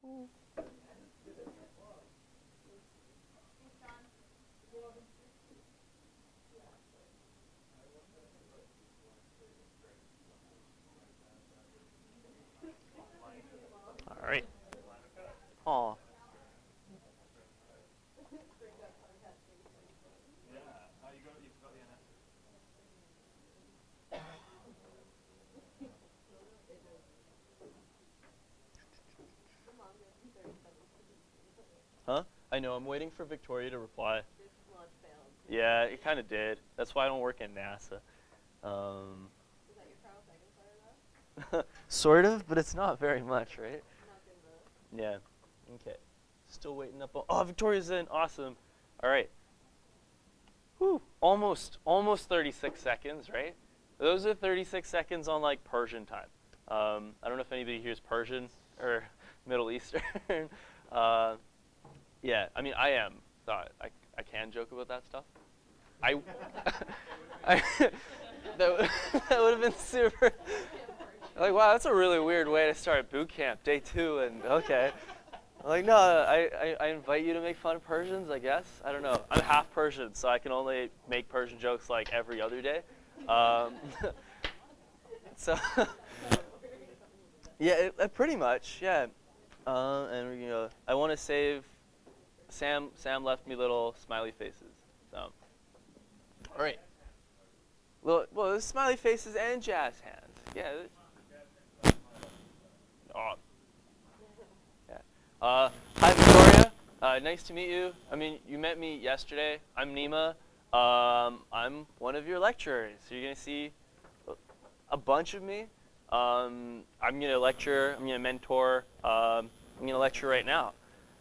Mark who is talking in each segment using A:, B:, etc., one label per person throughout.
A: All right. Aw. Huh? I know. I'm waiting for Victoria to reply. Yeah, it kind of did. That's why I don't work at NASA. Um, sort of, but it's not very much, right? Yeah. Okay. Still waiting up on. Oh, Victoria's in. Awesome. All right. Whew. Almost 36 seconds, right? Those are 36 seconds on like Persian time. I don't know if anybody here is Persian or Middle Eastern. uh, yeah, I mean I am. So I can joke about that stuff. I, I that that would have been super. Like, wow, that's a really weird way to start boot camp, day 2, and okay. Like, no, I invite you to make fun of Persians, I guess. I don't know. I'm half Persian, so I can only make Persian jokes like every other day. Um, so, yeah, pretty much, yeah. And you know, I want to save. Sam left me little smiley faces. So, all right. Well, there's smiley faces and jazz hands. Yeah. Oh, yeah. Hi, Victoria. Nice to meet you. I mean, you met me yesterday. I'm Nima. I'm one of your lecturers. So you're going to see a bunch of me. I'm going to lecture. I'm going to mentor. I'm going to lecture right now.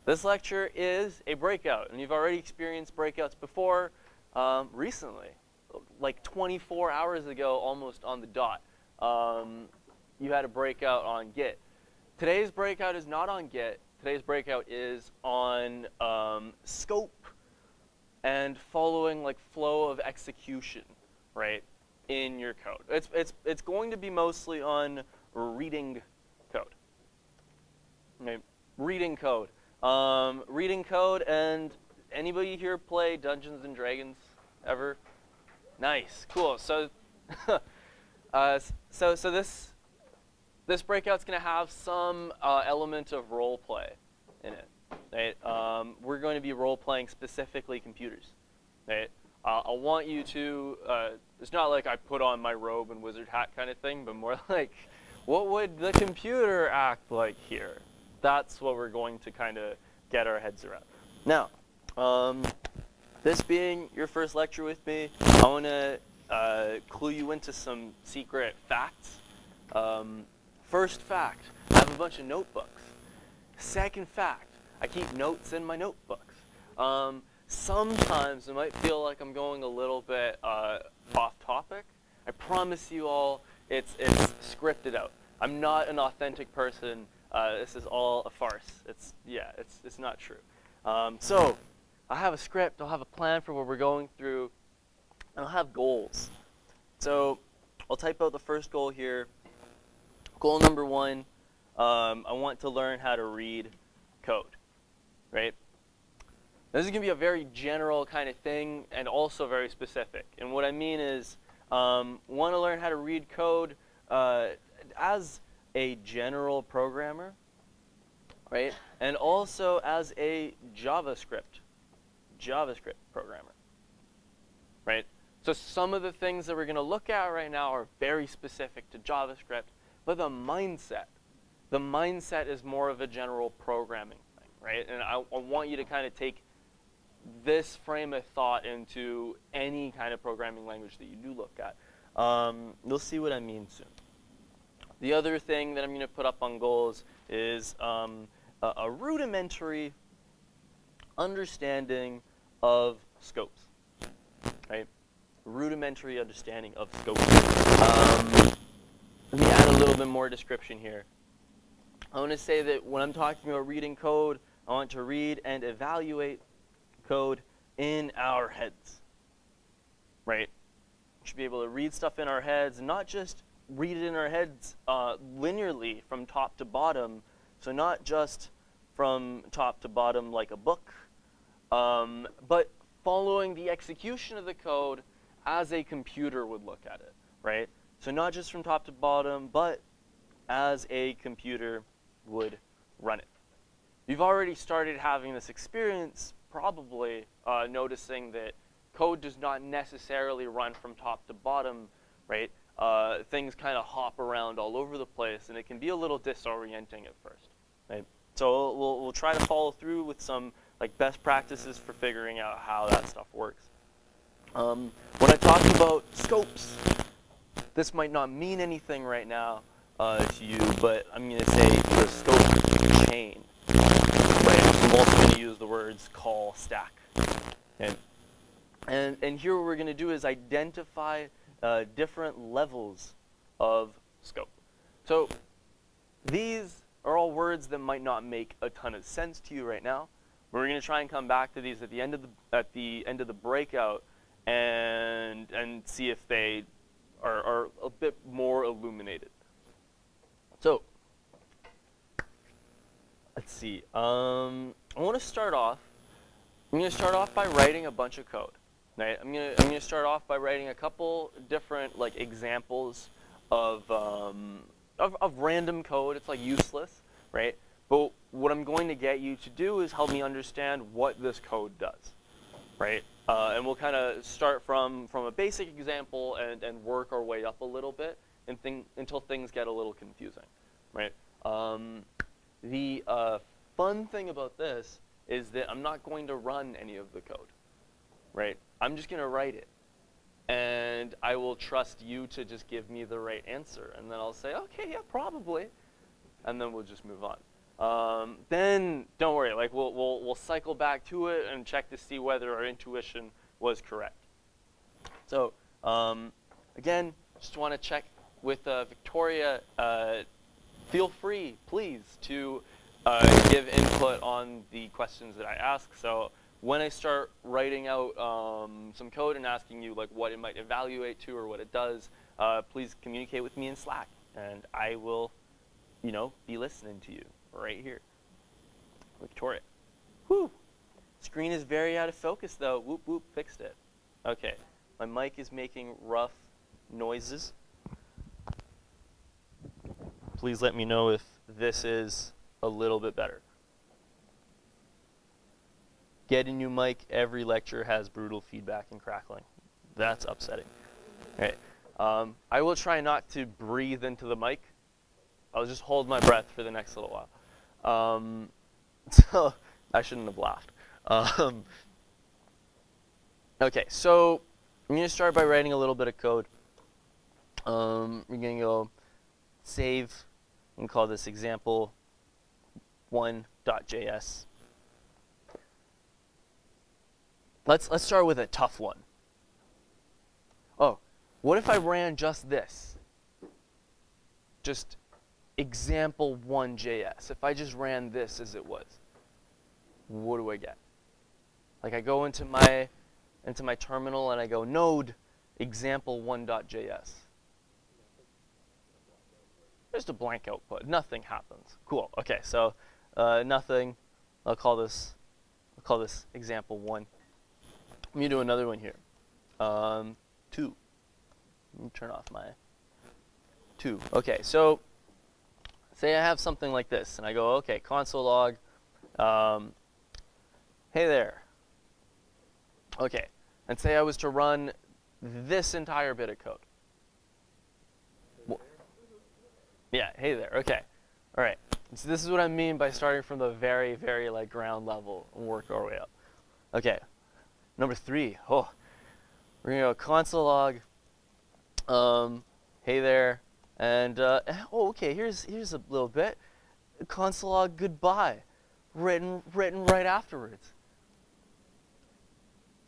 A: This lecture is a breakout, and you've already experienced breakouts before recently, like 24 hours ago, almost on the dot. You had a breakout on Git. Today's breakout is not on Git. Today's breakout is on scope and following like flow of execution, right, in your code. It's going to be mostly on reading code. Okay? Reading code. Reading code, and anybody here play Dungeons and Dragons ever? Nice, cool. So, so this breakout's gonna have some element of role play in it. Right? We're going to be role playing specifically computers. Right? I want you to. It's not like I put on my robe and wizard hat kind of thing, but more like, what would the computer act like here? That's what we're going to kind of get our heads around. Now, this being your first lecture with me, I want to clue you into some secret facts. First fact, I have a bunch of notebooks. Second fact, I keep notes in my notebooks. Sometimes it might feel like I'm going a little bit off topic. I promise you all, it's scripted out. I'm not an authentic person. This is all a farce. It's not true. So I'll have a script. I'll have a plan for what we're going through. And I'll have goals. So I'll type out the first goal here. Goal number 1, I want to learn how to read code, right? This is going to be a very general kind of thing and also very specific. And what I mean is want to learn how to read code as a general programmer, right? And also as a JavaScript programmer, right? So some of the things that we're going to look at right now are very specific to JavaScript, but the mindset is more of a general programming thing, right? And I want you to kind of take this frame of thought into any kind of programming language that you do look at. You'll see what I mean soon. The other thing that I'm going to put up on goals is a rudimentary understanding of scopes, right? Rudimentary understanding of scopes. Let me add a little bit more description here. I want to say that when I'm talking about reading code, I want to read and evaluate code in our heads, right? We should be able to read stuff in our heads, and not just read it in our heads linearly from top to bottom. So not just from top to bottom like a book, but following the execution of the code as a computer would look at it, right? So not just from top to bottom, but as a computer would run it. You've already started having this experience, probably noticing that code does not necessarily run from top to bottom, right? Things kind of hop around all over the place, and it can be a little disorienting at first, right? So we'll try to follow through with some like best practices for figuring out how that stuff works. When I talk about scopes, this might not mean anything right now to you, but I'm going to say the scope chain. Right? I'm also going to use the words call, stack. Okay? And here what we're going to do is identify different levels of scope. So these are all words that might not make a ton of sense to you right now. We're going to try and come back to these at the end of the breakout and see if they are a bit more illuminated. So let's see. I want to start off. I'm going to start off by writing a bunch of code. Right? I'm going to start off by writing a couple different like examples of random code. It's like useless, right? But what I'm going to get you to do is help me understand what this code does, right? And we'll kind of start from a basic example and work our way up a little bit until things get a little confusing, right? The fun thing about this is that I'm not going to run any of the code, right? I'm just going to write it. And I will trust you to just give me the right answer. And then I'll say, okay, yeah, probably. And then we'll just move on. Then don't worry, like we'll cycle back to it and check to see whether our intuition was correct. So again, just want to check with Victoria. Feel free, please, to give input on the questions that I ask. So when I start writing out some code and asking you like what it might evaluate to or what it does, please communicate with me in Slack, and I will, be listening to you right here. Victoria. Whew. Screen is very out of focus though. Whoop whoop, fixed it. Okay, my mic is making rough noises. Please let me know if this is a little bit better. Get a new mic. Every lecture has brutal feedback and crackling. That's upsetting. All right. I will try not to breathe into the mic. I'll just hold my breath for the next little while. So I shouldn't have laughed. Okay, so I'm going to start by writing a little bit of code. We're going to go save and call this example 1.js. Let's start with a tough one. Oh, what if I ran just this? Just example 1.js. If I just ran this as it was, what do I get? Like I go into my terminal and I go node example 1.js. Just a blank output. Nothing happens. Cool. Okay, so nothing. I'll call this example 1. Let me do another one here. 2. Let me turn off my 2. Okay, so say I have something like this, and I go, okay, console log, hey there. Okay, and say I was to run this entire bit of code. Yeah, hey there. Okay, all right. So this is what I mean by starting from the very, very like ground level and work our way up. Okay, number 3. Oh, we're gonna go console log. Hey there, and oh, okay. Here's a little bit. Console log goodbye, written right afterwards.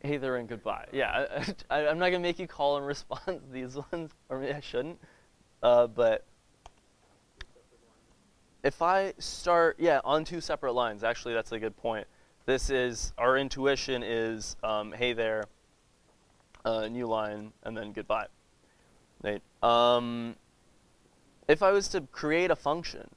A: Hey there and goodbye. Yeah, I'm not gonna make you call and respond to these ones, or maybe I shouldn't. But if I start, yeah, on 2 separate lines, actually that's a good point. This is, our intuition is, hey there, new line, and then goodbye. Right? If I was to create a function,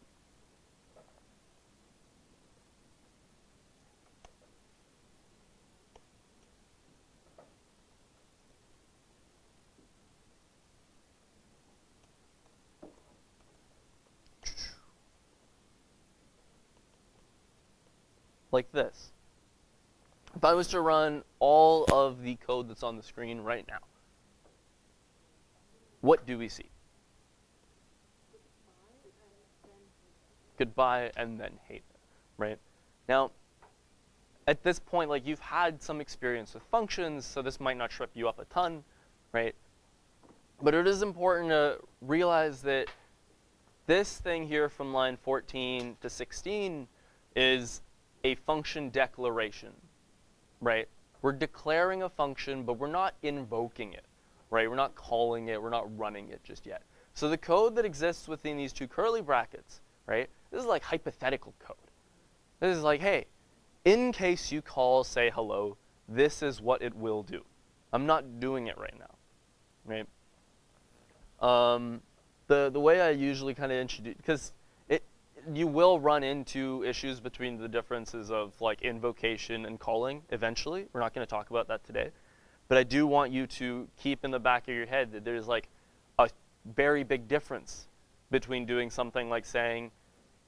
A: like this. If I was to run all of the code that's on the screen right now, what do we see? Goodbye and then hate it, right? Now, at this point, like you've had some experience with functions, so this might not trip you up a ton, right? But it is important to realize that this thing here from line 14 to 16 is a function declaration, right? We're declaring a function, but we're not invoking it, right? We're not calling it, we're not running it just yet. So the code that exists within these two curly brackets, right? This is like hypothetical code. This is like, hey, in case you call, say hello, this is what it will do. I'm not doing it right now, right? The way I usually kind of introduce, because you will run into issues between the differences of like invocation and calling eventually. We're not going to talk about that today. But I do want you to keep in the back of your head that there's like a very big difference between doing something like saying,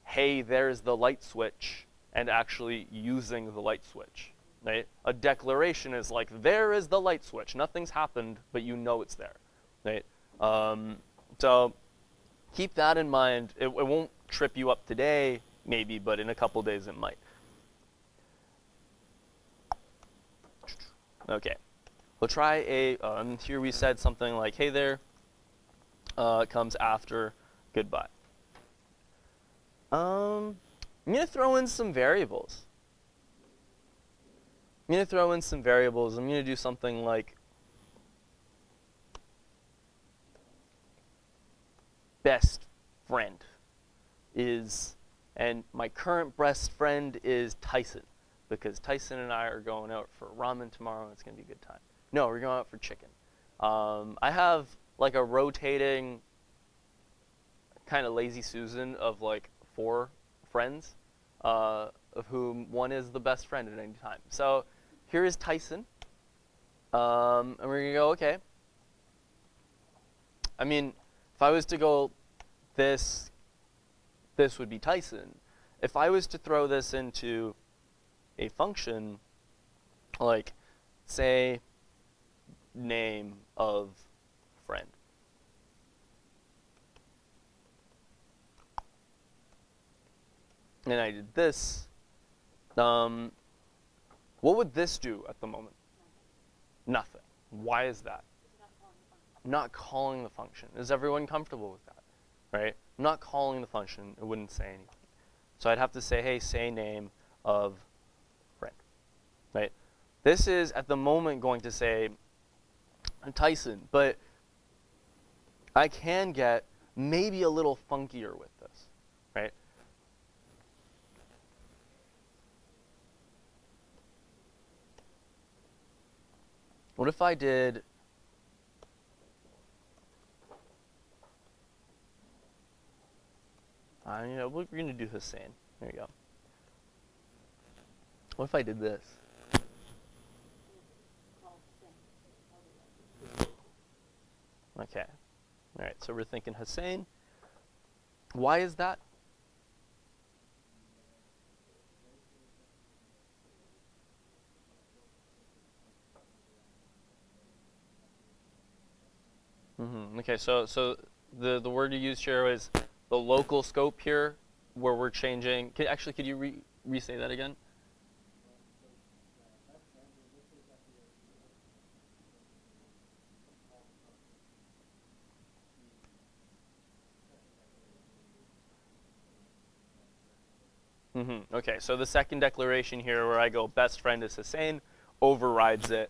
A: hey, there's the light switch, and actually using the light switch, right? A declaration is like, there is the light switch. Nothing's happened, but you know it's there, right? So keep that in mind. It won't trip you up today, maybe, but in a couple days it might. Okay, we'll try here we said something like, hey there, comes after goodbye. I'm going to throw in some variables. I'm going to do something like best friend is, and my current best friend is Tyson, because Tyson and I are going out for ramen tomorrow, and it's going to be a good time. No, we're going out for chicken. I have like a rotating kind of lazy Susan of like 4 friends, of whom one is the best friend at any time. So here is Tyson, and we're going to go, okay. I mean, if I was to go this would be Tyson. If I was to throw this into a function, like say name of friend, and I did this, what would this do at the moment? Nothing. Why is that? Not calling the function. Is everyone comfortable with that? Right? I'm not calling the function. It wouldn't say anything. So I'd have to say, hey, say name of friend. Right? This is, at the moment, going to say Tyson. But I can get maybe a little funkier with this. Right? What if I did... we're going to do Hussein. There you go. What if I did this? Okay. All right, so we're thinking Hussein. Why is that? Okay, so the word you used here is the local scope here, where we're changing. Could you re-say that again? Okay, so the second declaration here, where I go best friend is Hussein, overrides it,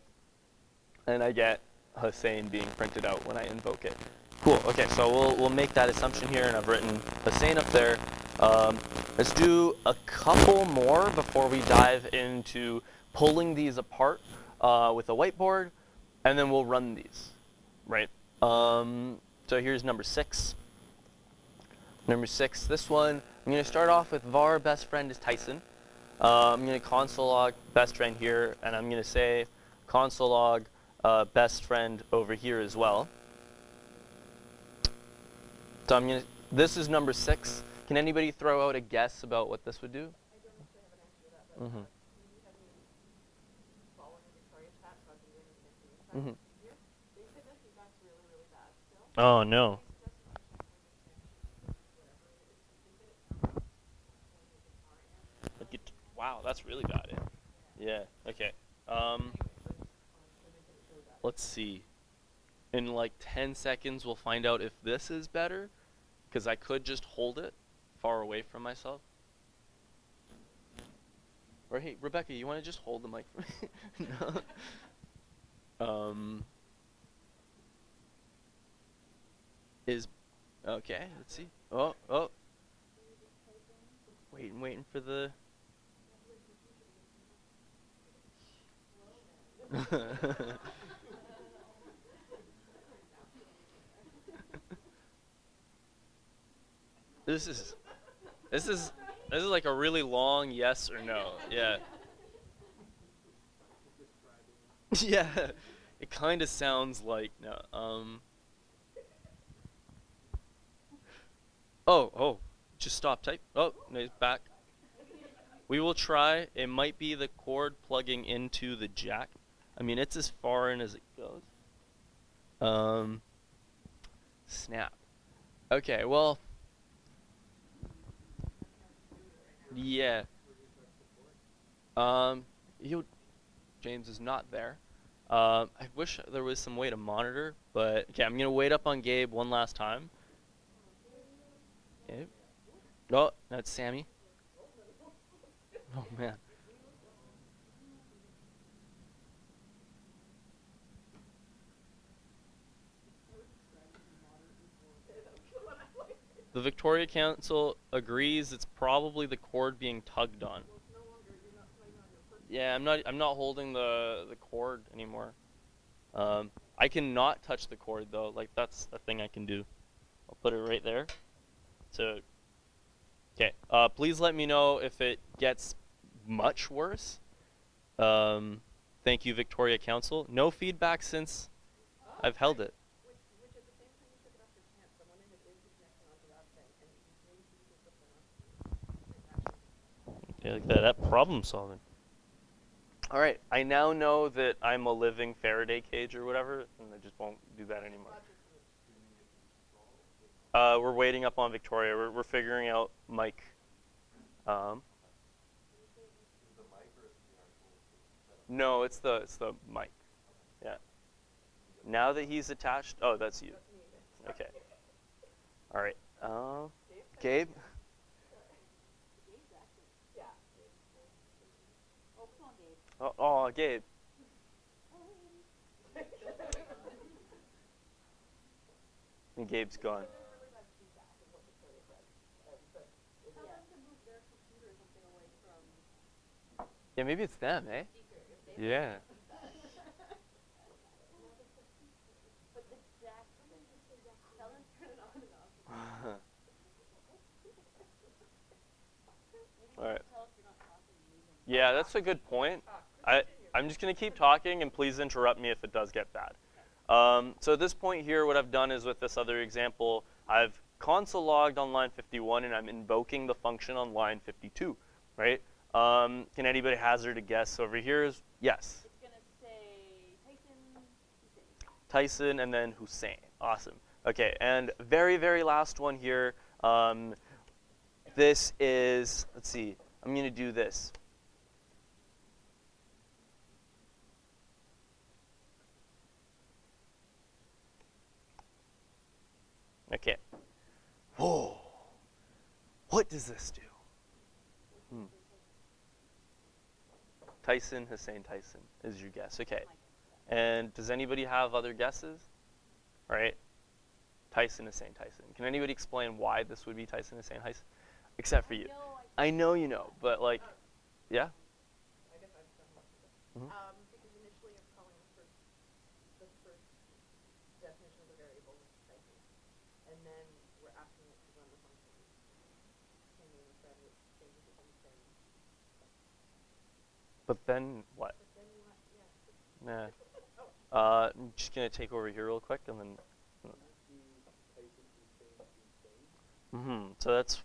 A: and I get Hussein being printed out when I invoke it. Cool. Okay, so we'll make that assumption here, and I've written Hussein up there. Let's do a couple more before we dive into pulling these apart with a whiteboard, and then we'll run these, right? So here's number 6. Number 6, this one, I'm going to start off with var best friend is Tyson. I'm going to console log best friend here, and I'm going to say console log best friend over here as well. So this is number 6. Can anybody throw out a guess about what this would do?
B: I don't actually have an answer to that,
A: Mhm. Mhm. Oh no. Wow, that's really bad. Eh? Yeah. Okay. Um, let's see. In like 10 seconds, we'll find out if this is better, because I could just hold it far away from myself. Or hey, Rebecca, you want to just hold the mic for me? No. Is okay. Let's see. Oh, oh. Waiting for the. this is this is this is like a really long yes or no. Yeah. Yeah. It kind of sounds like no. Oh, oh. Just stop type. Oh, no, he's back. We will try. It might be the cord plugging into the jack. I mean, it's as far in as it goes. Um, snap. Okay, well, yeah. Um, you, James is not there. I wish there was some way to monitor, but okay, I'm gonna wait up on Gabe one last time. Okay. Oh, that's Sammy. Oh man. The Victoria Council agrees it's probably the cord being tugged on. Yeah, I'm not holding the cord anymore. I cannot touch the cord though. Like that's a thing I can do. I'll put it right there. So okay. Please let me know if it gets much worse. Um, thank you, Victoria Council. No feedback since I've held it. Okay, like that problem solving. All right, I now know that I'm a living Faraday cage or whatever, and I just won't do that anymore. We're waiting up on Victoria. We're figuring out Mike. Um, no, it's the mic. Yeah. Now that he's attached. Oh, that's you. Okay. All right. Gabe. Oh, oh, Gabe. And Gabe's gone. Yeah, maybe it's them, eh? Yeah. All right. Yeah, that's a good point. I'm just going to keep talking, and please interrupt me if it does get bad. So at this point here, what I've done is with this other example, I've console logged on line 51, and I'm invoking the function on line 52, right? Can anybody hazard a guess over here? Is yes.
B: It's going to say Tyson, Hussein.
A: Tyson and then Hussein. Awesome. Okay, and very, very last one here. This is, let's see, I'm going to do this. Okay. Whoa. What does this do? Tyson, Hussein, Tyson is your guess. Okay. And does anybody have other guesses? All right. Tyson, Hussein, Tyson. Can anybody explain why this would be Tyson, Hussein, Tyson? Except for you. I know you know, but like, yeah?
B: I guess I've done most of it. Because initially it's calling the first definition of the variable with Tyson. And then we're asking it to run the function. And then instead it changes it to Hussein.
A: But then what?
B: But then what? Yeah.
A: Nah. I'm just going to take over here real quick and then. So that's.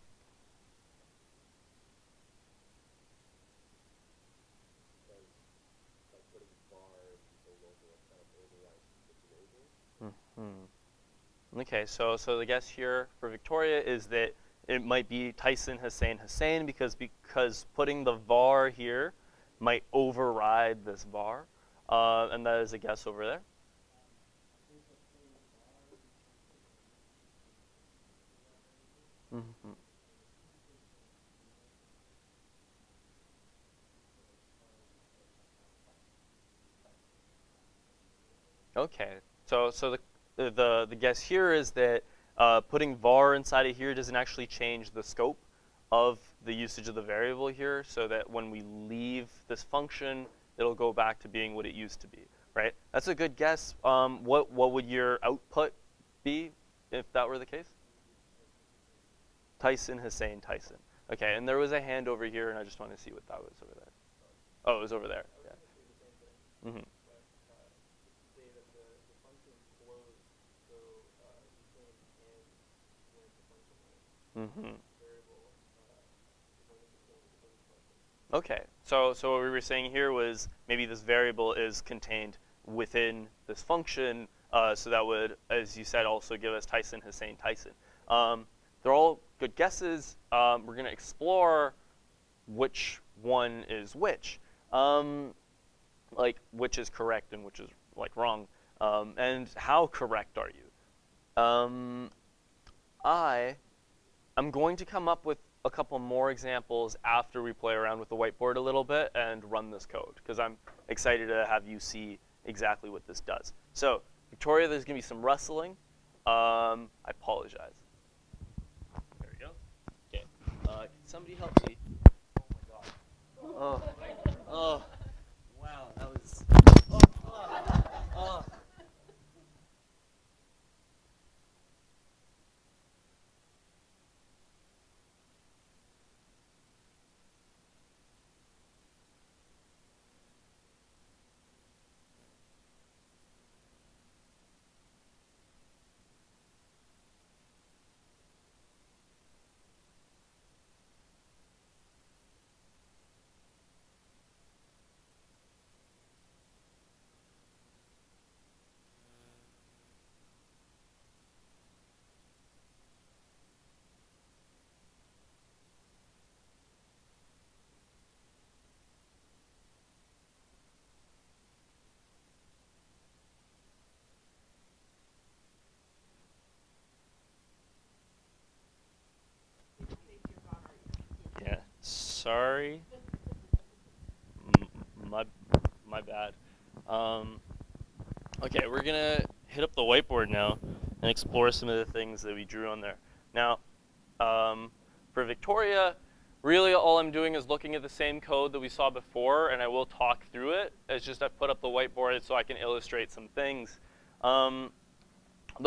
A: Okay, so the guess here for Victoria is that it might be Tyson Hussein because putting the var here might override this var, and that is a guess over there. Mm-hmm. Okay, so the guess here is that putting var inside of here doesn't actually change the scope of the usage of the variable here, so that when we leave this function, it'll go back to being what it used to be, right? That's a good guess. What would your output be if that were the case? Tyson Hussein Tyson. Okay, and there was a hand over here, and I just want to see what that was over there. Oh, it was over there. Yeah. Mm-hmm. Mm-hmm. Okay, so what we were saying here was maybe this variable is contained within this function, so that would, as you said, also give us Tyson Hussein Tyson. They're all good guesses. We're going to explore which one is which, like which is correct and which is like wrong, and how correct are you? I'm going to come up with a couple more examples after we play around with the whiteboard a little bit and run this code, because I'm excited to have you see exactly what this does. So, Victoria, there's going to be some rustling. I apologize. There we go. Okay. Can somebody help me? Oh my God. Oh. Wow, that was. Oh. Oh. Yeah. Sorry. My bad. Okay, we're gonna hit up the whiteboard now and explore some of the things that we drew on there. Now, for Victoria, really all I'm doing is looking at the same code that we saw before, and I will talk through it. It's just I put up the whiteboard so I can illustrate some things. The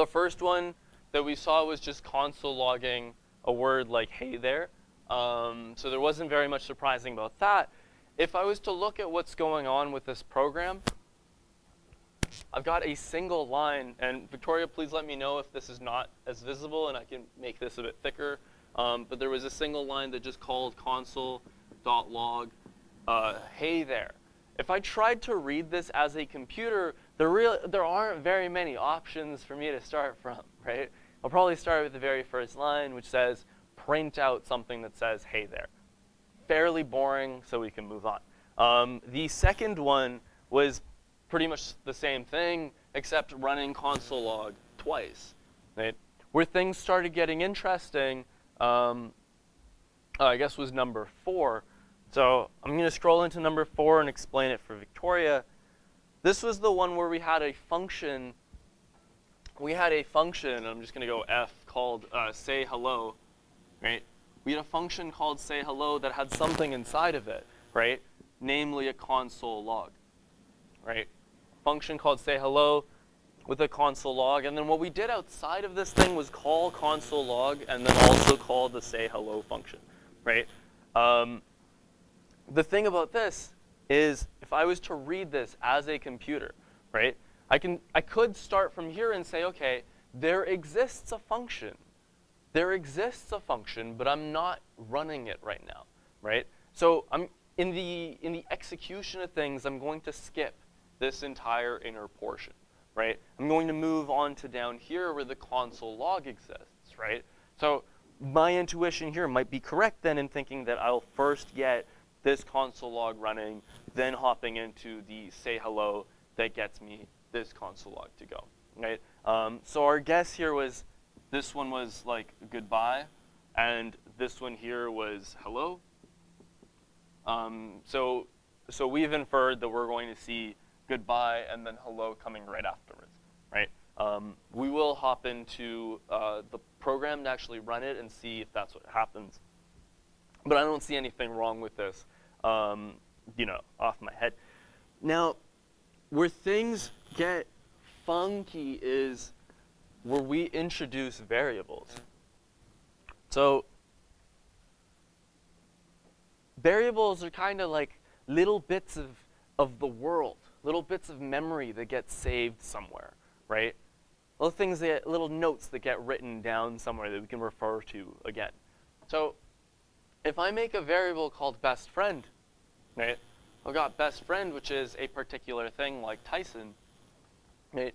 A: first one that we saw was just console logging a word like hey there. So there wasn't very much surprising about that. If I was to look at what's going on with this program, I've got a single line, and Victoria, please let me know if this is not as visible and I can make this a bit thicker. But there was a single line that just called console.log hey there. If I tried to read this as a computer, there aren't very many options for me to start from, right? I'll probably start with the very first line, which says print out something that says hey there. Fairly boring, so we can move on. The second one was pretty much the same thing, except running console log twice. Right? Where things started getting interesting, I guess was number 4. So I'm going to scroll into number 4 and explain it for Victoria. This was the one where we had a function. I'm just going to go F, called say hello, right? We had a function called say hello that had something inside of it, right? Namely a console log, right? Function called say hello with a console log. And then what we did outside of this thing was call console log and then also call the say hello function, right? The thing about this is if I was to read this as a computer, right? I could start from here and say, okay, there exists a function. There exists a function, but I'm not running it right now, right? So I'm in the execution of things, I'm going to skip this entire inner portion, right? I'm going to move on to down here where the console log exists, right? So my intuition here might be correct then in thinking that I'll first get this console log running, then hopping into the say hello that gets me this console log to go, right? So our guess here was this one was like goodbye, and this one here was hello. So we've inferred that we're going to see goodbye and then hello coming right afterwards, right? We will hop into the program to actually run it and see if that's what happens. But I don't see anything wrong with this, you know, off my head. Now, where things get funky is where we introduce variables. So variables are kind of like little bits of the world, little bits of memory that get saved somewhere, right? Little things that, little notes that get written down somewhere that we can refer to again. So if I make a variable called best friend, right? I've got best friend, which is a particular thing like Tyson, right?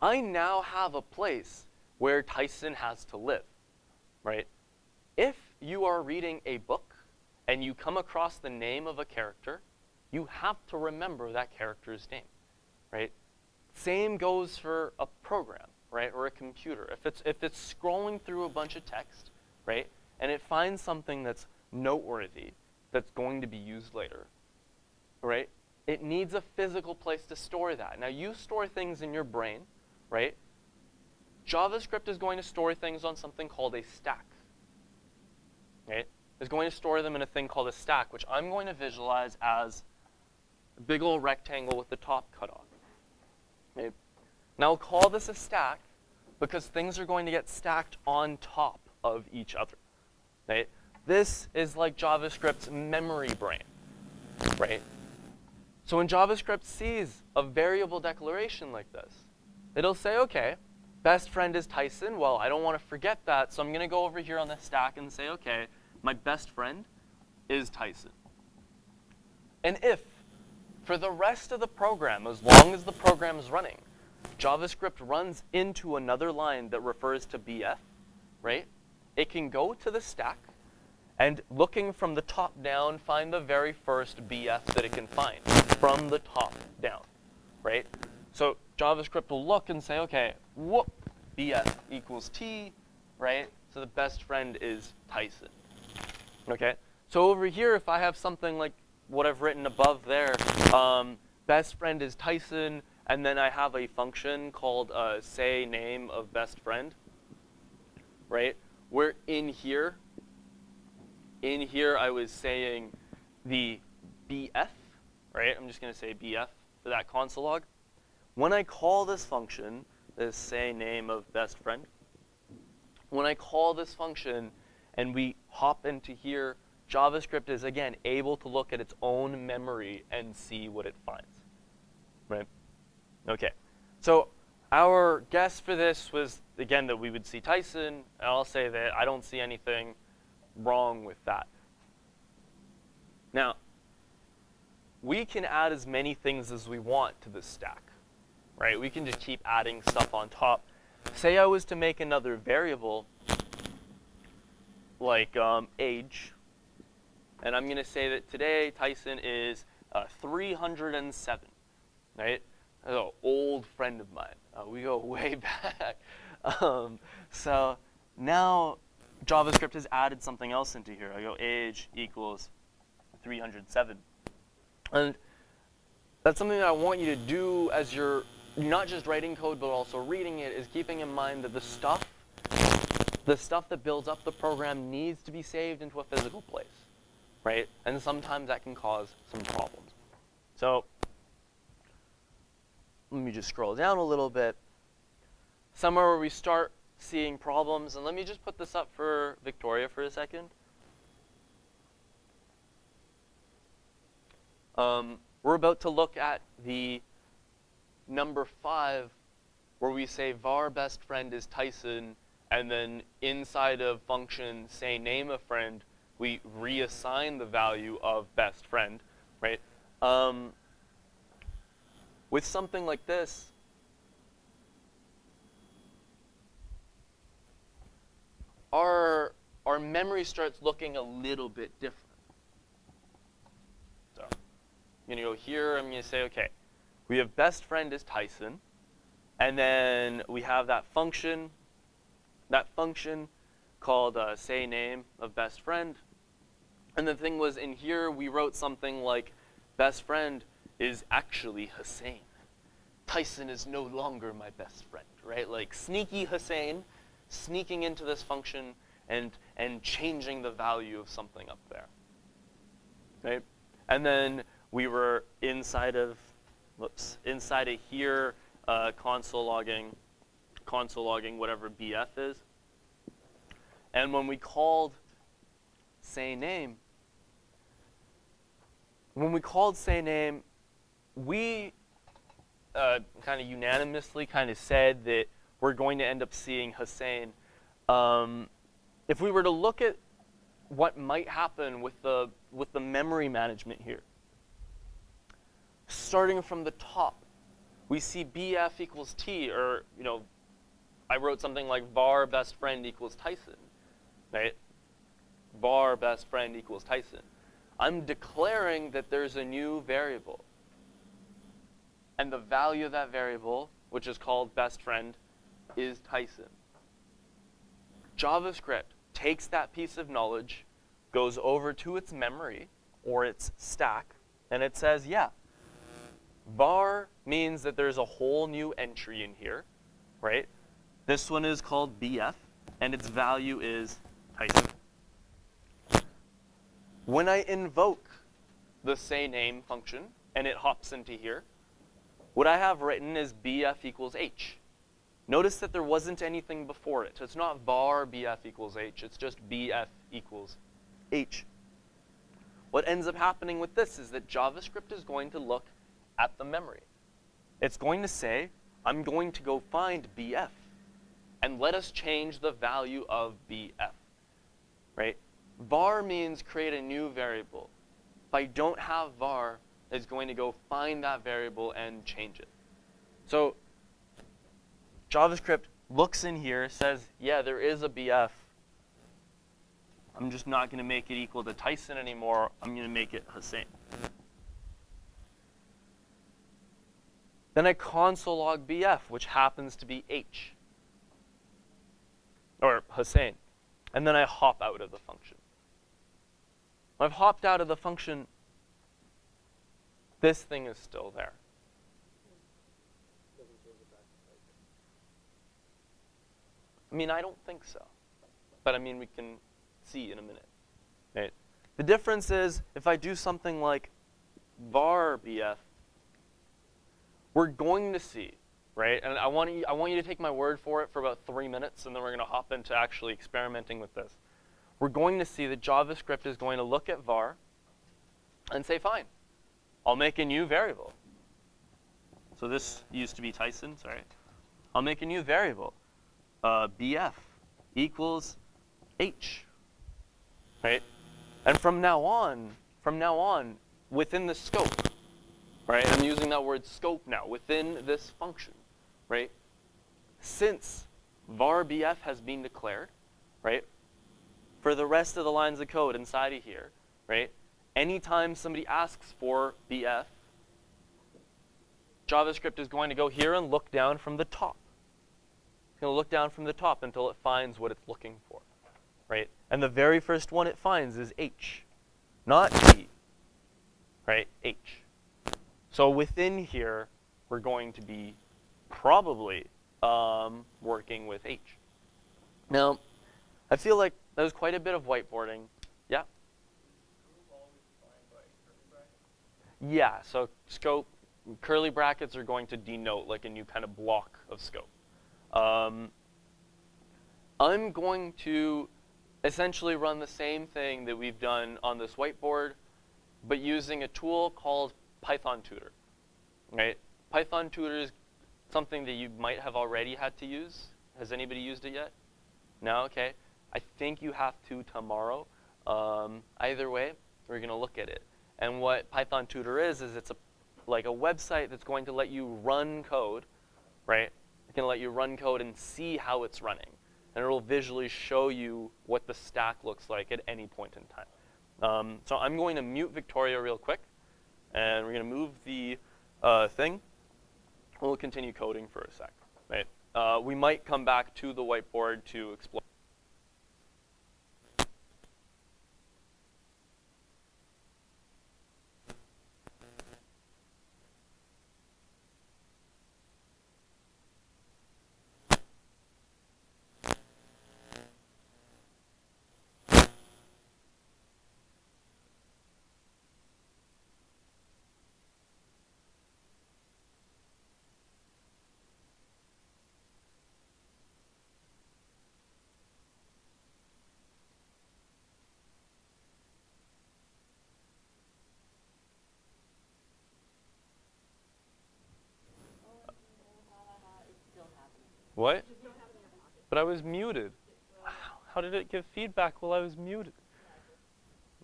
A: I now have a place where Tyson has to live, right? If you are reading a book and you come across the name of a character, you have to remember that character's name, right? Same goes for a program, right, or a computer. If it's scrolling through a bunch of text, right, and it finds something that's noteworthy, that's going to be used later, right, it needs a physical place to store that. Now, you store things in your brain, right? JavaScript is going to store things on something called a stack, right? It's going to store them in a thing called a stack, which I'm going to visualize as a big old rectangle with the top cut off. Okay. Now I'll call this a stack because things are going to get stacked on top of each other. Right? This is like JavaScript's memory brain. Right? So when JavaScript sees a variable declaration like this, it'll say, okay, best friend is Tyson. Well, I don't want to forget that, so I'm going to go over here on the stack and say, okay, my best friend is Tyson. And if, for the rest of the program, as long as the program is running, JavaScript runs into another line that refers to BF, right? It can go to the stack and, looking from the top down, find the very first BF that it can find from the top down, right? So JavaScript will look and say, okay, whoop, BF equals T, right? So the best friend is Tyson. Okay, so over here, if I have something like what I've written above there, best friend is Tyson, and then I have a function called say name of best friend, right? Where in here I was saying the BF, right? I'm just going to say BF for that console log. When I call this function, this say name of best friend, when I call this function and we hop into here, JavaScript is, again, able to look at its own memory and see what it finds, right? Okay, so our guess for this was, again, that we would see Tyson, and I'll say that I don't see anything wrong with that. Now, we can add as many things as we want to this stack, right? We can just keep adding stuff on top. Say I was to make another variable like age, and I'm going to say that today Tyson is 307, right? That's an old friend of mine. We go way back. So now JavaScript has added something else into here. I go age equals 307. And that's something that I want you to do as you're not just writing code but also reading it, is keeping in mind that the stuff that builds up the program needs to be saved into a physical place, right? And sometimes that can cause some problems. So let me just scroll down a little bit. Somewhere where we start seeing problems, and let me just put this up for Victoria for a second. We're about to look at the number 5, where we say var best friend is Tyson, and then inside of function say name of friend, we reassign the value of best friend, right? With something like this, our memory starts looking a little bit different. So I'm going to go here. I'm going to say, okay, we have best friend is Tyson. And then we have that function called say name of best friend. And the thing was, in here, we wrote something like best friend is actually Hussein. Tyson is no longer my best friend, right? Like sneaky Hussein sneaking into this function and changing the value of something up there, right? And then we were inside of here, console logging whatever BF is. And when we called say name, we kind of unanimously kind of said that we're going to end up seeing Hussein. If we were to look at what might happen with the memory management here, starting from the top, we see BF equals T, or I wrote something like var best friend equals Tyson, right? Var best friend equals Tyson. I'm declaring that there's a new variable. And the value of that variable, which is called best friend, is Tyson. JavaScript takes that piece of knowledge, goes over to its memory, or its stack, and it says, yeah, var means that there's a whole new entry in here, right? This one is called BF, and its value is Tyson. When I invoke the say name function, and it hops into here, what I have written is BF equals H. Notice that there wasn't anything before it. It's not var BF equals H. It's just BF equals H. What ends up happening with this is that JavaScript is going to look at the memory. It's going to say, I'm going to go find BF, and let us change the value of BF, right? Var means create a new variable. If I don't have var, it's going to go find that variable and change it. So JavaScript looks in here, says, yeah, there is a BF. I'm just not going to make it equal to Tyson anymore. I'm going to make it Hussein. Then I console log BF, which happens to be H, or Hussein. And then I hop out of the function. When I've hopped out of the function, this thing is still there. I mean, I don't think so. But I mean, we can see in a minute. Right? The difference is, if I do something like var BF, we're going to see, right? And I want you to take my word for it for about 3 minutes, and then we're going to hop into actually experimenting with this. We're going to see that JavaScript is going to look at var and say, fine, I'll make a new variable. So this used to be Tyson, sorry. I'll make a new variable. BF equals H, right? And from now on, within the scope, right? I'm using that word scope now, within this function, right? Since var BF has been declared, right? For the rest of the lines of code inside of here, right? Anytime somebody asks for BF, JavaScript is going to go here and look down from the top. It's going to look down from the top until it finds what it's looking for, right? And the very first one it finds is H, not T, right? H. So within here, we're going to be probably working with H. Now, I feel like that was quite a bit of whiteboarding. Yeah? Yeah, so scope, curly brackets are going to denote like a new kind of block of scope. I'm going to essentially run the same thing that we've done on this whiteboard, but using a tool called Python Tutor, right? Python Tutor is something that you might have already had to use. Has anybody used it yet? No? Okay. I think you have to tomorrow. Either way, we're going to look at it. And what Python Tutor is it's like a website that's going to let you run code, right? It's going to let you run code and see how it's running. and it'll visually show you what the stack looks like at any point in time. So I'm going to mute Victoria real quick, and we're going to move the thing. We'll continue coding for a sec, right? We might come back to the whiteboard to explore. What? But I was muted. How did it give feedback while I was muted?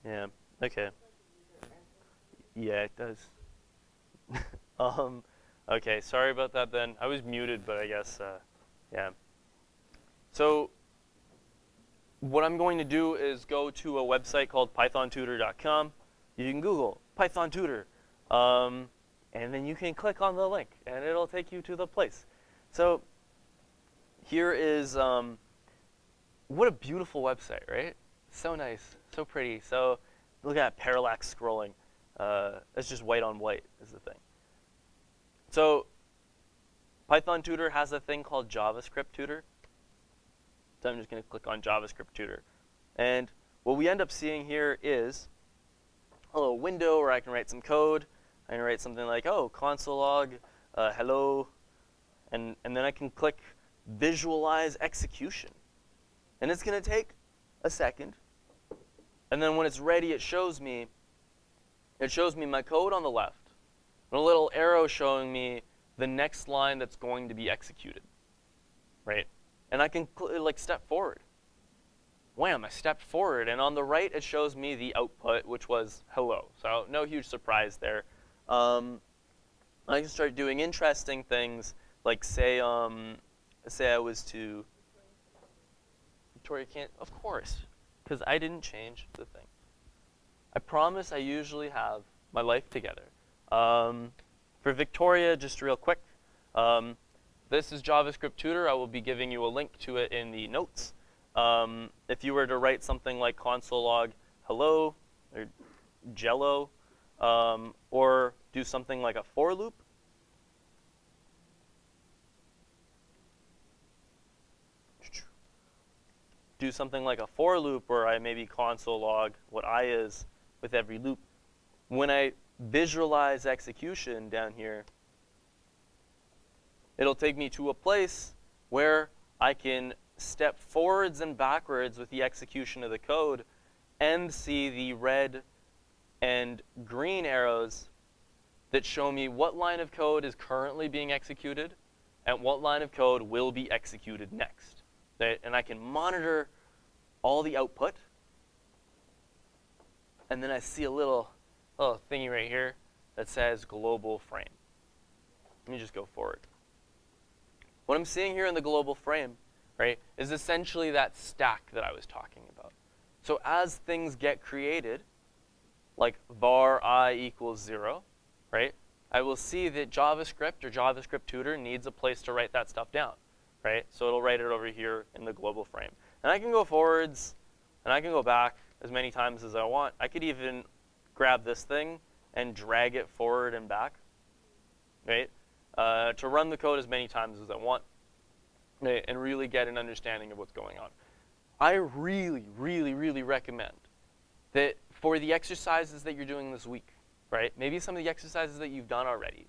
A: Yeah, okay. Yeah, it does. Okay, sorry about that then. I was muted, but I guess, yeah. So what I'm going to do is go to a website called pythontutor.com. You can Google Python Tutor, and then you can click on the link, and it'll take you to the place. So here is, what a beautiful website, right? So nice, so pretty. So look at that parallax scrolling. It's just white on white is the thing. So Python Tutor has a thing called JavaScript Tutor. So I'm just going to click on JavaScript Tutor. And what we end up seeing here is a little window where I can write some code. I can write something like, oh, console log, hello. And then I can click visualize execution. And it's going to take a second. And then when it's ready, it shows me my code on the left, and a little arrow showing me the next line that's going to be executed, right? And I can like step forward. Wham, I stepped forward, and on the right it shows me the output, which was hello. So no huge surprise there. I can start doing interesting things, like say I was to Victoria can't, of course, because I didn't change the thing. I promise I usually have my life together. For Victoria, just real quick, this is JavaScript Tutor. I will be giving you a link to it in the notes. If you were to write something like console log hello or jello, or do something like a for loop, where I maybe console log what I is with every loop. When I visualize execution down here, it'll take me to a place where I can step forwards and backwards with the execution of the code and see the red and green arrows that show me what line of code is currently being executed and what line of code will be executed next. And I can monitor all the output. And then I see a little thingy right here that says global frame. Let me just go forward. What I'm seeing here in the global frame, right, is essentially that stack that I was talking about. So as things get created, like var I equals 0, right, I will see that JavaScript or JavaScript Tutor needs a place to write that stuff down, right? So it'll write it over here in the global frame. And I can go forwards, and I can go back as many times as I want. I could even grab this thing and drag it forward and back, right? To run the code as many times as I want, right, and really get an understanding of what's going on. I really, really, really recommend that for the exercises that you're doing this week, right, maybe some of the exercises that you've done already,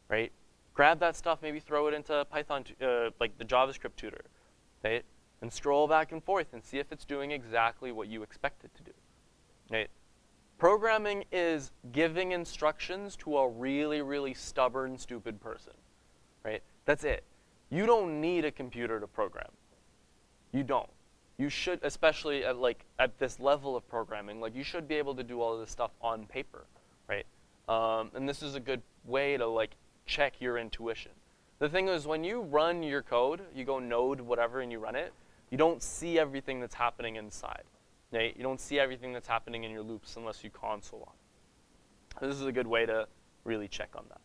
A: right, grab that stuff, maybe throw it into Python, like the JavaScript tutor, right, and scroll back and forth and see if it's doing exactly what you expect it to do, right? Programming is giving instructions to a really, really stubborn, stupid person, right? That's it. You don't need a computer to program. You don't. You should, especially at this level of programming, like you should be able to do all of this stuff on paper, right? And this is a good way to like check your intuition. The thing is, when you run your code, you go node whatever and you run it, You don't see everything that's happening inside. Right? You don't see everything that's happening in your loops unless you console log. This is a good way to really check on that.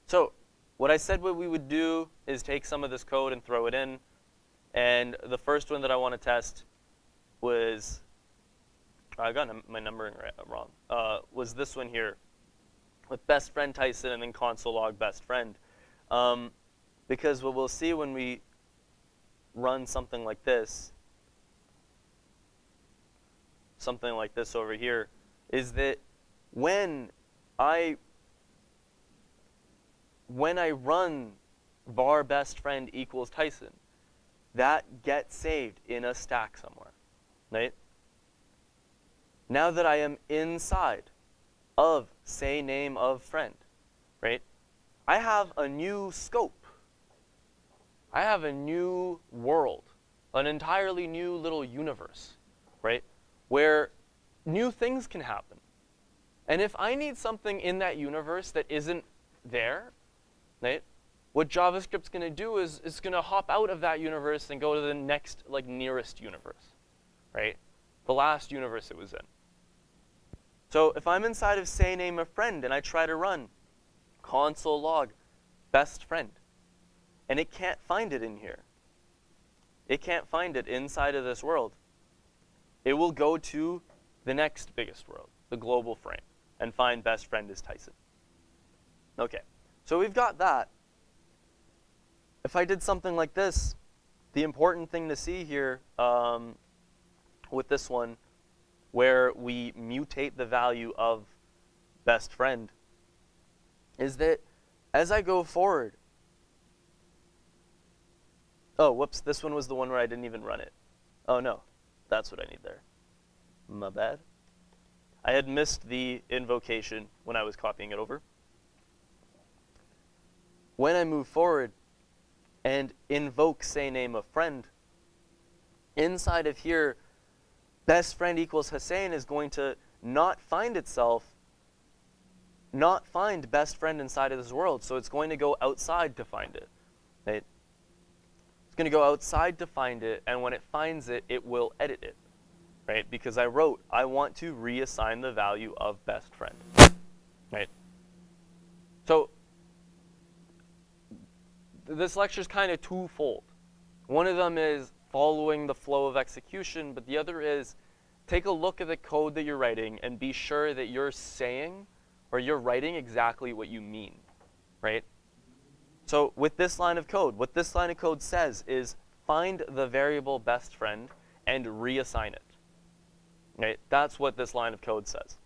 A: So what I said what we would do is take some of this code and throw it in. And the first one that I want to test was, I got my numbering wrong, was this one here with best friend Tyson and then console log best friend. Because what we'll see when we run something like this over here, is that when I run var best friend equals Tyson, that gets saved in a stack somewhere, right? Now that I am inside of say name of friend, right? I have a new scope. I have a new world, an entirely new little universe, right? Where new things can happen. And if I need something in that universe that isn't there, right? What JavaScript's going to do is it's going to hop out of that universe and go to the next, like, nearest universe, right? The last universe it was in. So if I'm inside of say name of friend and I try to run console log best friend, and it can't find it in here, it can't find it inside of this world, it will go to the next biggest world, the global frame, and find best friend is Tyson. Okay, so we've got that. If I did something like this, the important thing to see here with this one, where we mutate the value of best friend, is that as I go forward, oh, whoops, this one was the one where I didn't even run it. Oh, no, that's what I need there. My bad. I had missed the invocation when I was copying it over. When I move forward and invoke say name of friend, inside of here, best friend equals Hussein is going to not find best friend inside of this world. So it's going to go outside to find it. Right? It's going to go outside to find it, and when it finds it, it will edit it. Right? Because I wrote, I want to reassign the value of best friend. Right? So this lecture is kind of twofold. One of them is following the flow of execution, but the other is take a look at the code that you're writing and be sure that you're saying or you're writing exactly what you mean, right? So with this line of code, what this line of code says is find the variable best friend and reassign it, right? That's what this line of code says.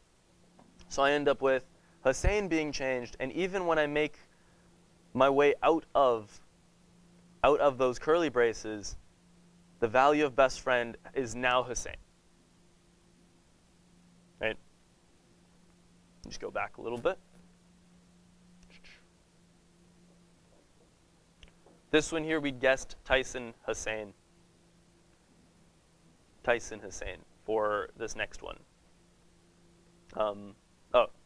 A: So I end up with Hussein being changed, and even when I make my way out of those curly braces, the value of best friend is now Hussein. Right? Just go back a little bit. This one here, we guessed Tyson Hussein for this next one.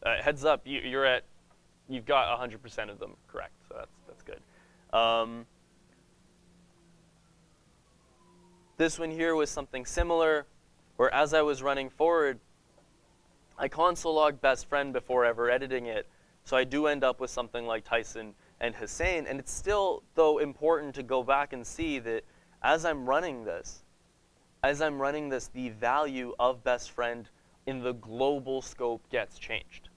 A: Heads up, you've got 100% of them correct, so that's good. This one here was something similar, where as I was running forward, I console logged best friend before ever editing it, so I do end up with something like Tyson and Hussein, and it's still, though, important to go back and see that as I'm running this, the value of best friend in the global scope gets changed.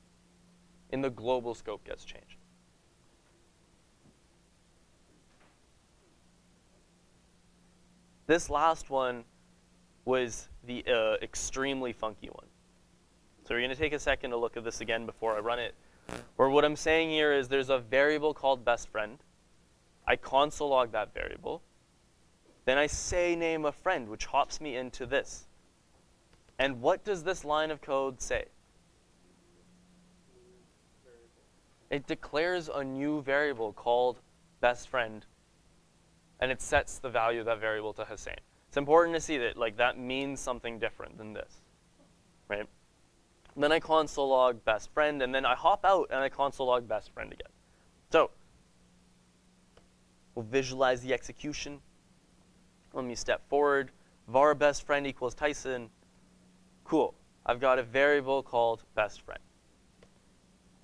A: This last one was the extremely funky one. So we're going to take a second to look at this again before I run it. Or what I'm saying here is there's a variable called best friend. I console log that variable. Then I say name of friend, which hops me into this. And what does this line of code say? It declares a new variable called best friend, and it sets the value of that variable to Hussein. It's important to see that that means something different than this, right? Then I console log best friend, and then I hop out and I console log best friend again. So we'll visualize the execution. Let me step forward. Var best friend equals Tyson. Cool. I've got a variable called best friend.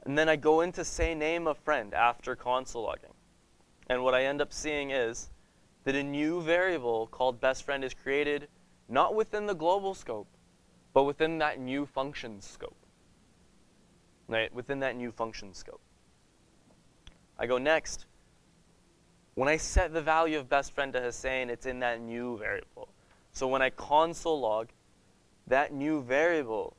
A: And then I go into say name of friend after console logging. And what I end up seeing is that a new variable called best friend is created not within the global scope, but within that new function scope. Right? Within that new function scope. I go next. When I set the value of best friend to Hussein, it's in that new variable. So when I console log, that new variable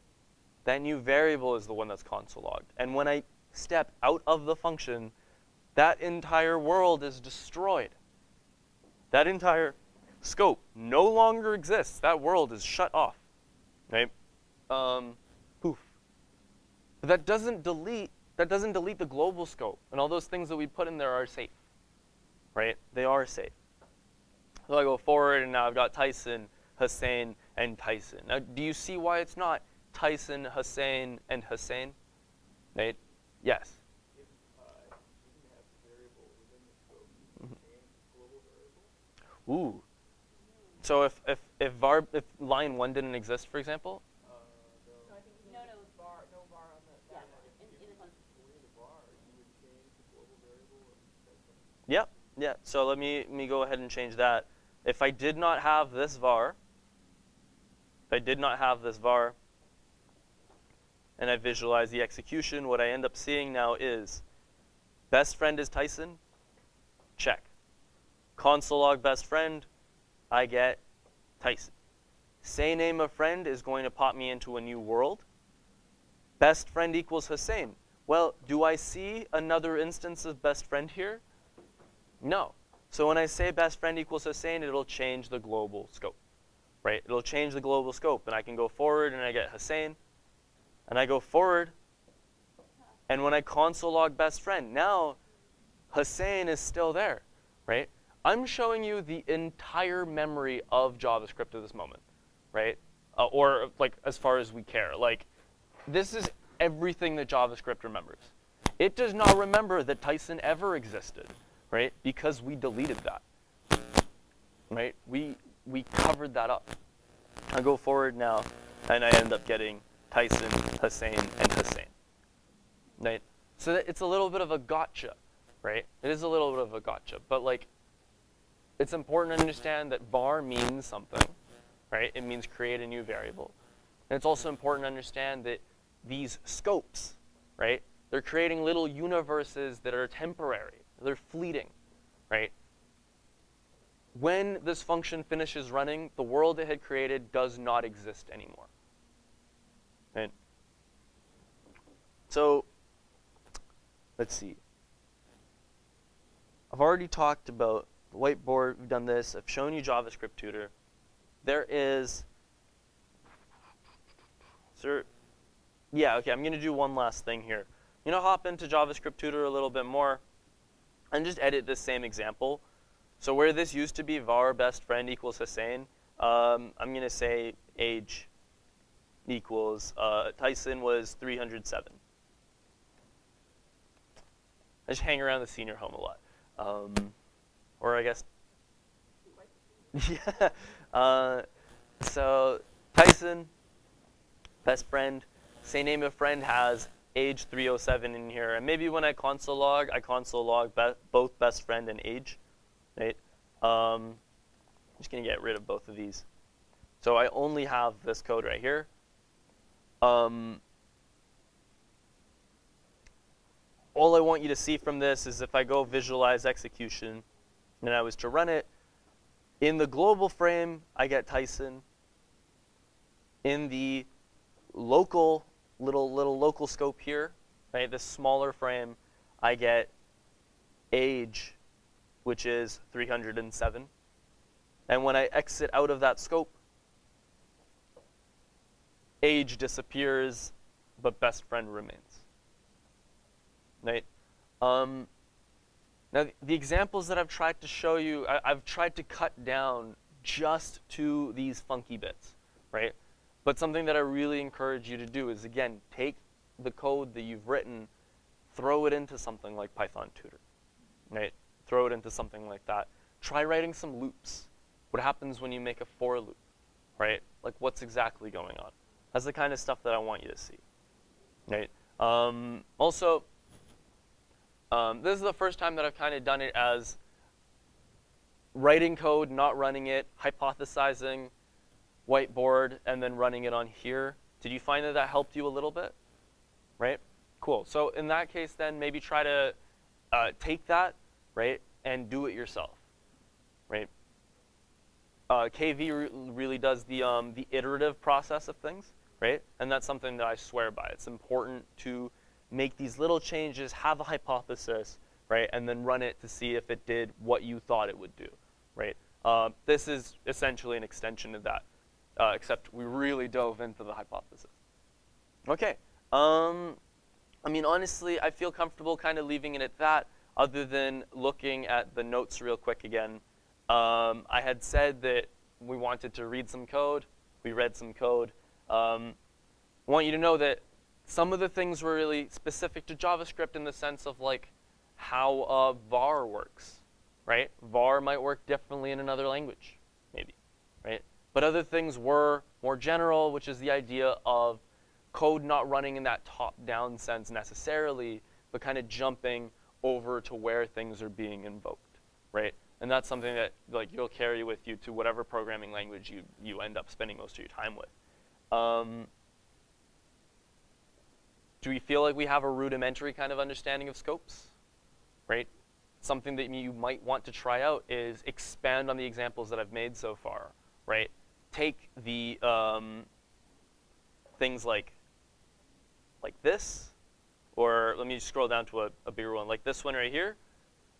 A: is the one that's console logged. And when I step out of the function, that entire world is destroyed. That entire scope no longer exists. That world is shut off. Right? Poof. But that doesn't delete the global scope. And all those things that we put in there are safe. Right? They are safe. So I go forward, and now I've got Tyson, Hussein, and Tyson. Now, do you see why it's not Tyson, Hussein, and Hussein? Nate? Yes.
C: If you can have a variable within the scope and global variable.
A: Ooh. So if line 1 didn't exist, for example?
C: No.
B: No, I think no var on the
D: Yeah,
B: in the function.
C: Within the var, you would change the global variable and Tyson.
A: Yep. Yeah. So let me go ahead and change that. If I did not have this var, and I visualize the execution, what I end up seeing now is best friend is Tyson, check. Console log best friend, I get Tyson. Say name of friend is going to pop me into a new world. Best friend equals Hussein. Well, do I see another instance of best friend here? No. So when I say best friend equals Hussein, it'll change the global scope. Right? It'll change the global scope. And I can go forward and I get Hussein. And I go forward. And when I console log best friend, now Hussein is still there. Right? I'm showing you the entire memory of JavaScript at this moment. Right? Or like as far as we care. Like this is everything that JavaScript remembers. It does not remember that Tyson ever existed. Right? Because we deleted that. Right? We covered that up. I go forward now, and I end up getting Tyson, Hussein, and Hussein. Right? So that it's a little bit of a gotcha, right? It is a little bit of a gotcha, but like, it's important to understand that var means something, right? It means create a new variable. And it's also important to understand that these scopes, right? They're creating little universes that are temporary. They're fleeting, right? When this function finishes running, the world it had created does not exist anymore. Right? So, let's see. I've already talked about the whiteboard. We've done this. I've shown you JavaScript Tutor. There is, yeah, okay, I'm going to do one last thing here. I'm going to hop into JavaScript Tutor a little bit more and just edit this same example. So where this used to be var best friend equals Hussein, I'm going to say age equals, Tyson was 307. I just hang around the senior home a lot. Or I guess, yeah. So Tyson, best friend, say name of friend has age 307 in here. And maybe when I console log both best friend and age. Right? I'm just going to get rid of both of these. So I only have this code right here. All I want you to see from this is if I go visualize execution and I was to run it, in the global frame, I get Tyson. In the local, little local scope here, right, this smaller frame, I get age, which is 307. And when I exit out of that scope, age disappears, but best friend remains. Right? Now, the examples that I've tried to show you, I've tried to cut down just to these funky bits, right? But something that I really encourage you to do is, again, take the code that you've written, throw it into something like Python Tutor, right? Throw it into something like that. Try writing some loops, What happens when you make a for loop, right? Like what's exactly going on? That's the kind of stuff that I want you to see, right? Also, this is the first time that I've kind of done it as writing code, not running it, hypothesizing, whiteboard, and then running it on here. Did you find that that helped you a little bit? Right? Cool. So in that case, then maybe try to take that, right, and do it yourself, right? KV really does the iterative process of things, right? And that's something that I swear by. It's important to make these little changes, have a hypothesis, right, and then run it to see if it did what you thought it would do, right? This is essentially an extension of that, except we really dove into the hypothesis. Okay. I mean, honestly, I feel comfortable kind of leaving it at that, other than looking at the notes real quick again. I had said that we wanted to read some code. We read some code. I want you to know that some of the things were really specific to JavaScript in the sense of like how var works, right? Var might work differently in another language, maybe, right? But other things were more general, which is the idea of code not running in that top-down sense necessarily, but kind of jumping over to where things are being invoked, right? And that's something that like you'll carry with you to whatever programming language you end up spending most of your time with. Do we feel like we have a rudimentary kind of understanding of scopes, right? Something that you might want to try out is expand on the examples that I've made so far, right? Take the things like this, or let me just scroll down to a bigger one, like this one right here.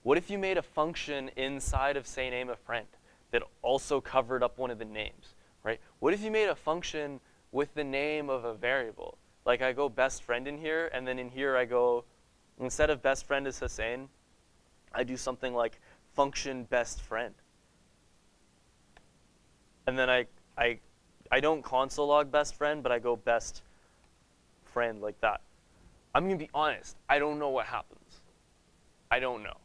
A: What if you made a function inside of, say, name a friend that also covered up one of the names, right? What if you made a function with the name of a variable? Like I go best friend in here, and then in here I go, instead of best friend is Hussein, I do something like function best friend. And then I don't console log best friend, but I go best friend like that. I'm going to be honest. I don't know what happens. I don't know,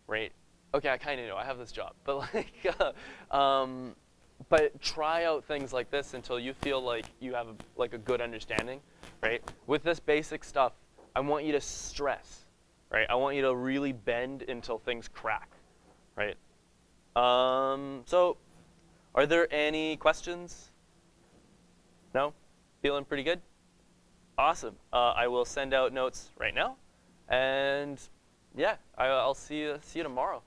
A: right? Okay, I kind of know. I have this job. But like, but try out things like this until you feel like you have like a good understanding, right? With this basic stuff, I want you to stress, right? I want you to really bend until things crack, right? So are there any questions? No? Feeling pretty good? Awesome. I will send out notes right now. And yeah, I'll see you tomorrow.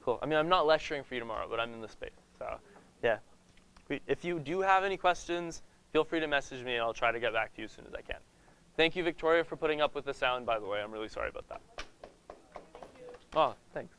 A: Cool. I mean, I'm not lecturing for you tomorrow, but I'm in the space. So yeah. If you do have any questions, feel free to message me, and I'll try to get back to you as soon as I can. Thank you, Victoria, for putting up with the sound, by the way. I'm really sorry about that.
B: Thank you.
A: Oh, thanks.